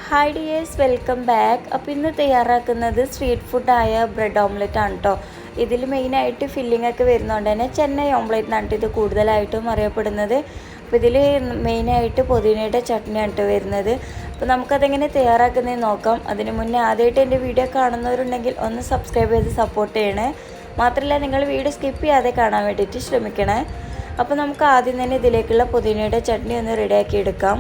Hi dears, welcome back. അപ്പോൾ ഇന്ന് തയ്യാറാക്കുന്നത് സ്ട്രീറ്റ് ഫുഡായ ബ്രെഡ് ഓംലെറ്റ് ആണ് കേട്ടോ. ഇതിൽ മെയിനായിട്ട് ഫില്ലിംഗ് ഒക്കെ വരുന്നതുകൊണ്ട് തന്നെ ചെന്നൈ ഓംലെറ്റ് എന്നാണ് ഇത് കൂടുതലായിട്ടും അറിയപ്പെടുന്നത്. അപ്പോൾ ഇതിൽ മെയിനായിട്ട് പുതിനയുടെ ചട്നിയാണ് കേട്ടോ വരുന്നത്. അപ്പോൾ നമുക്കതെങ്ങനെ തയ്യാറാക്കുന്നതെന്ന് നോക്കാം. അതിന് മുന്നേ ആദ്യമായിട്ട് എൻ്റെ വീഡിയോ കാണുന്നവരുണ്ടെങ്കിൽ ഒന്ന് സബ്സ്ക്രൈബ് ചെയ്ത് സപ്പോർട്ട് ചെയ്യണേ. മാത്രമല്ല നിങ്ങൾ വീഡിയോ സ്കിപ്പ് ചെയ്യാതെ കാണാൻ വേണ്ടിയിട്ട് ശ്രമിക്കണേ. അപ്പോൾ നമുക്ക് ആദ്യം തന്നെ ഇതിലേക്കുള്ള പുതിനയുടെ ചട്നി ഒന്ന് റെഡിയാക്കി എടുക്കാം.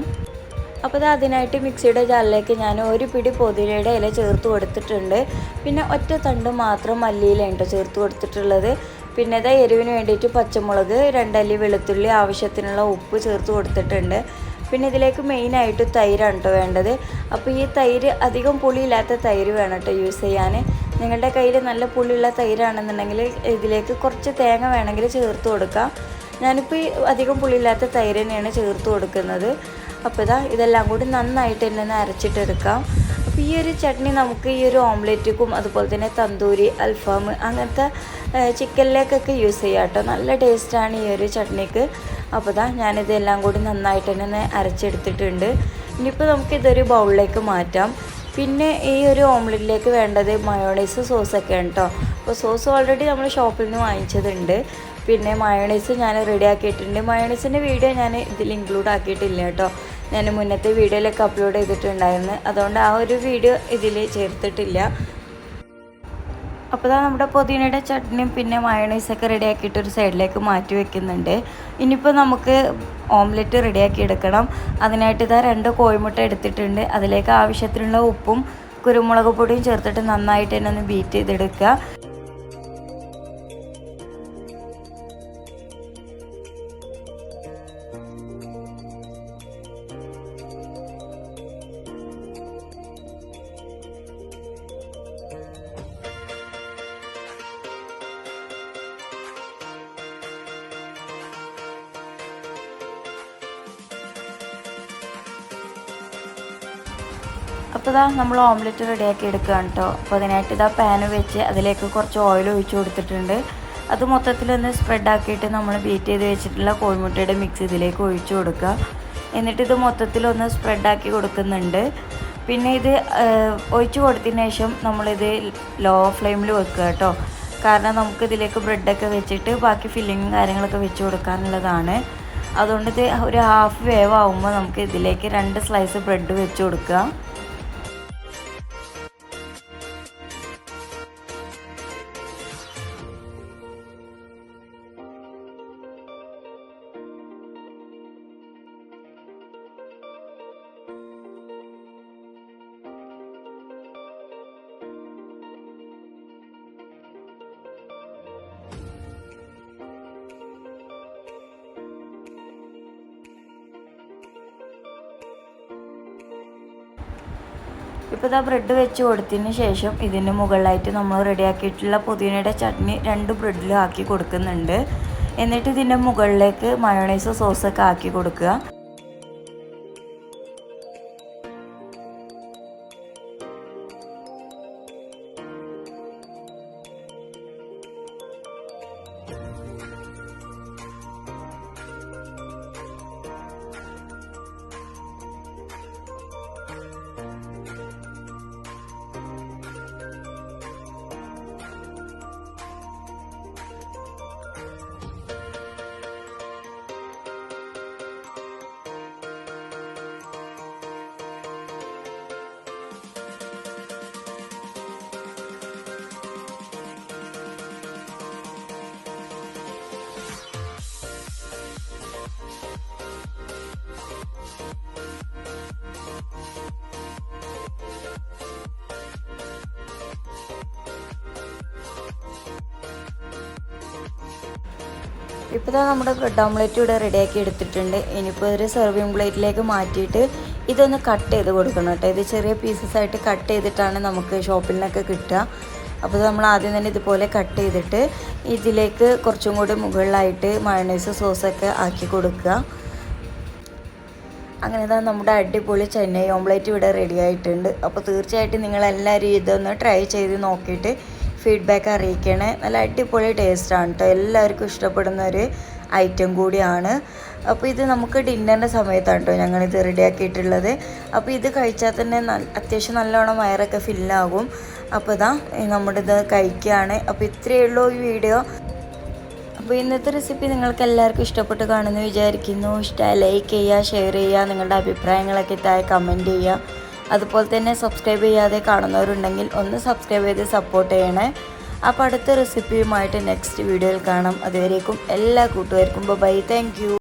അപ്പോൾ അതിനായിട്ട് മിക്സിയുടെ ജാറിലേക്ക് ഞാൻ ഒരു പിടി പുതിനയുടെ ഇല ചേർത്ത് കൊടുത്തിട്ടുണ്ട്. പിന്നെ ഒറ്റ തണ്ട് മാത്രം മല്ലിയിലുണ്ട് ചേർത്ത് കൊടുത്തിട്ടുള്ളത്. പിന്നെ എരിവിന് വേണ്ടിയിട്ട് പച്ചമുളക്, 2 അല്ലി വെളുത്തുള്ളി, ആവശ്യത്തിനുള്ള ഉപ്പ് ചേർത്ത് കൊടുത്തിട്ടുണ്ട്. പിന്നെ ഇതിലേക്ക് മെയിനായിട്ട് തൈരാണ് കേട്ടോ വേണ്ടത്. അപ്പോൾ ഈ തൈര് അധികം പുളിയില്ലാത്ത തൈര് വേണം കേട്ടോ യൂസ് ചെയ്യാൻ. നിങ്ങളുടെ കയ്യിൽ നല്ല പുളിയുള്ള തൈരാണെന്നുണ്ടെങ്കിൽ ഇതിലേക്ക് കുറച്ച് തേങ്ങ വേണമെങ്കിൽ ചേർത്ത് കൊടുക്കാം. ഞാനിപ്പോൾ അധികം പുളിയില്ലാത്ത തൈര് തന്നെയാണ് ചേർത്ത് കൊടുക്കുന്നത്. അപ്പോൾ ഇതെല്ലാം കൂടി നന്നായിട്ട് തന്നെ അരച്ചിട്ടെടുക്കാം. അപ്പോൾ ഈ ഒരു ചട്നി നമുക്ക് ഈ ഒരു ഓംലെറ്റിക്കും അതുപോലെ തന്നെ തന്തൂരി, അൽഫാം അങ്ങനത്തെ ചിക്കനിലേക്കൊക്കെ യൂസ് ചെയ്യാം കേട്ടോ. നല്ല ടേസ്റ്റാണ് ഈ ഒരു ചട്നിക്ക്. അപ്പോൾ ഞാനിതെല്ലാം കൂടി നന്നായിട്ട് തന്നെ അരച്ചെടുത്തിട്ടുണ്ട്. ഇനിയിപ്പോൾ നമുക്കിതൊരു ബൗളിലേക്ക് മാറ്റാം. പിന്നെ ഈ ഒരു ഓംലെറ്റിലേക്ക് വേണ്ടത് മയോണൈസ് സോസൊക്കെയാണ് കേട്ടോ. അപ്പോൾ സോസ് ഓൾറെഡി നമ്മൾ ഷോപ്പിൽ നിന്ന് വാങ്ങിച്ചതുണ്ട്. പിന്നെ മയോണൈസ് ഞാൻ റെഡി ആക്കിയിട്ടുണ്ട്. മയോണൈസിൻ്റെ വീഡിയോ ഞാൻ ഇതിൽ ഇൻക്ലൂഡ് ആക്കിയിട്ടില്ല കേട്ടോ. ഞാൻ മുന്നത്തെ വീഡിയോയിലൊക്കെ അപ്ലോഡ് ചെയ്തിട്ടുണ്ടായിരുന്നു. അതുകൊണ്ട് ആ ഒരു വീഡിയോ ഇതിൽ ചേർത്തിട്ടില്ല. അപ്പോൾ നമ്മുടെ പുതിനയുടെ ചട്നിയും പിന്നെ മയോണൈസൊക്കെ റെഡി ആക്കിയിട്ട് ഒരു സൈഡിലേക്ക് മാറ്റി വെക്കുന്നുണ്ട്. ഇനിയിപ്പോൾ നമുക്ക് ഓംലെറ്റ് റെഡിയാക്കി എടുക്കണം. അതിനായിട്ട് 2 കോഴിമുട്ട എടുത്തിട്ടുണ്ട്. അതിലേക്ക് ആവശ്യത്തിനുള്ള ഉപ്പും കുരുമുളക് പൊടിയും ചേർത്തിട്ട് നന്നായിട്ട് തന്നെ ഒന്ന് ബീറ്റ് ചെയ്തെടുക്കുക. അപ്പോൾ നമ്മൾ ഓംലെറ്റ് റെഡിയാക്കി എടുക്കുകയാണ് കേട്ടോ. അപ്പോൾ അതിനായിട്ട് പാന് വെച്ച് അതിലേക്ക് കുറച്ച് ഓയിൽ ഒഴിച്ച് കൊടുത്തിട്ടുണ്ട്. അത് മൊത്തത്തിലൊന്ന് സ്പ്രെഡാക്കിയിട്ട് നമ്മൾ ബീറ്റ് ചെയ്ത് വെച്ചിട്ടുള്ള കോഴിമുട്ടയുടെ മിക്സ് ഇതിലേക്ക് ഒഴിച്ചു കൊടുക്കുക. എന്നിട്ടിത് മൊത്തത്തിലൊന്ന് സ്പ്രെഡാക്കി കൊടുക്കുന്നുണ്ട്. പിന്നെ ഇത് ഒഴിച്ച് കൊടുത്തതിന് ശേഷം നമ്മളിത് ലോ ഫ്ലെയിമിൽ വെക്കുക കേട്ടോ. കാരണം നമുക്കിതിലേക്ക് ബ്രെഡൊക്കെ വെച്ചിട്ട് ബാക്കി ഫില്ലിങ്ങും കാര്യങ്ങളൊക്കെ വെച്ച് കൊടുക്കാനുള്ളതാണ്. അതുകൊണ്ട് ഇത് ഒരു ഹാഫ് വേവ് ആകുമ്പോൾ നമുക്ക് ഇതിലേക്ക് 2 സ്ലൈസ് ബ്രെഡ് വെച്ച് കൊടുക്കുക. ഇപ്പോൾ ബ്രെഡ് വെച്ച് കൊടുത്തതിന് ശേഷം ഇതിന് മുകളിലായിട്ട് നമ്മൾ റെഡിയാക്കിയിട്ടുള്ള പുതിനയുടെ ചട്നി 2 ബ്രെഡിലും ആക്കി കൊടുക്കുന്നുണ്ട്. എന്നിട്ട് ഇതിൻ്റെ മുകളിലേക്ക് മയോണൈസ് സോസൊക്കെ ആക്കി കൊടുക്കുക. ഇപ്പോൾ നമ്മുടെ ബ്രെഡ് ഓംലെറ്റ് ഇവിടെ റെഡിയാക്കി എടുത്തിട്ടുണ്ട്. ഇനിയിപ്പോൾ ഒരു സെർവിങ് പ്ലേറ്റിലേക്ക് മാറ്റിയിട്ട് ഇതൊന്ന് കട്ട് ചെയ്ത് കൊടുക്കണം കേട്ടോ. ഇത് ചെറിയ പീസസ് ആയിട്ട് കട്ട് ചെയ്തിട്ടാണ് നമുക്ക് ഷോപ്പിൽ നിന്നൊക്കെ കിട്ടുക. അപ്പോൾ നമ്മൾ ആദ്യം തന്നെ ഇതുപോലെ കട്ട് ചെയ്തിട്ട് ഇതിലേക്ക് കുറച്ചും കൂടി മുകളിലായിട്ട് മയോണൈസ് സോസൊക്കെ ആക്കി കൊടുക്കുക. അങ്ങനെ നമ്മുടെ അടിപൊളി ചെന്നൈ ഓംലെറ്റ് ഇവിടെ റെഡി ആയിട്ടുണ്ട്. അപ്പോൾ തീർച്ചയായിട്ടും നിങ്ങളെല്ലാവരും ഇതൊന്ന് ട്രൈ ചെയ്ത് നോക്കിയിട്ട് ഫീഡ്ബാക്ക് അറിയിക്കണേ. നല്ല അടിപൊളി ടേസ്റ്റാണ് കേട്ടോ. എല്ലാവർക്കും ഇഷ്ടപ്പെടുന്ന ഒരു ഐറ്റം കൂടിയാണ്. അപ്പോൾ ഇത് നമുക്ക് ഡിന്നറിൻ്റെ സമയത്താണ് കേട്ടോ ഞങ്ങളിത് റെഡിയാക്കിയിട്ടുള്ളത്. അപ്പോൾ ഇത് കഴിച്ചാൽ തന്നെ അത്യാവശ്യം നല്ലോണം വയറൊക്കെ ഫില്ലാകും. അപ്പോൾ ഇതാ നമ്മുടെ ഇത് കഴിക്കുകയാണ്. അപ്പോൾ ഇത്രയേ ഉള്ളൂ ഈ വീഡിയോ. അപ്പോൾ ഇന്നത്തെ റെസിപ്പി നിങ്ങൾക്ക് എല്ലാവർക്കും ഇഷ്ടപ്പെട്ട് കാണുമെന്ന് വിചാരിക്കുന്നു. ഇഷ്ടമായി ലൈക്ക് ചെയ്യുക, ഷെയർ ചെയ്യുക, നിങ്ങളുടെ അഭിപ്രായങ്ങളൊക്കെ താഴെ കമൻറ്റ് ചെയ്യുക. അതുപോലെ തന്നെ സബ്സ്ക്രൈബ് ചെയ്യാതെ കാണുന്നവരുണ്ടെങ്കിൽ ഒന്ന് സബ്സ്ക്രൈബ് ചെയ്ത് സപ്പോർട്ട് ചെയ്യണേ. അപ്പോൾ അടുത്ത റെസിപ്പിയുമായിട്ട് നെക്സ്റ്റ് വീഡിയോയിൽ കാണാം. അതുവരേക്കും എല്ലാ കൂട്ടുകാർക്കും ബൈ. Thank you.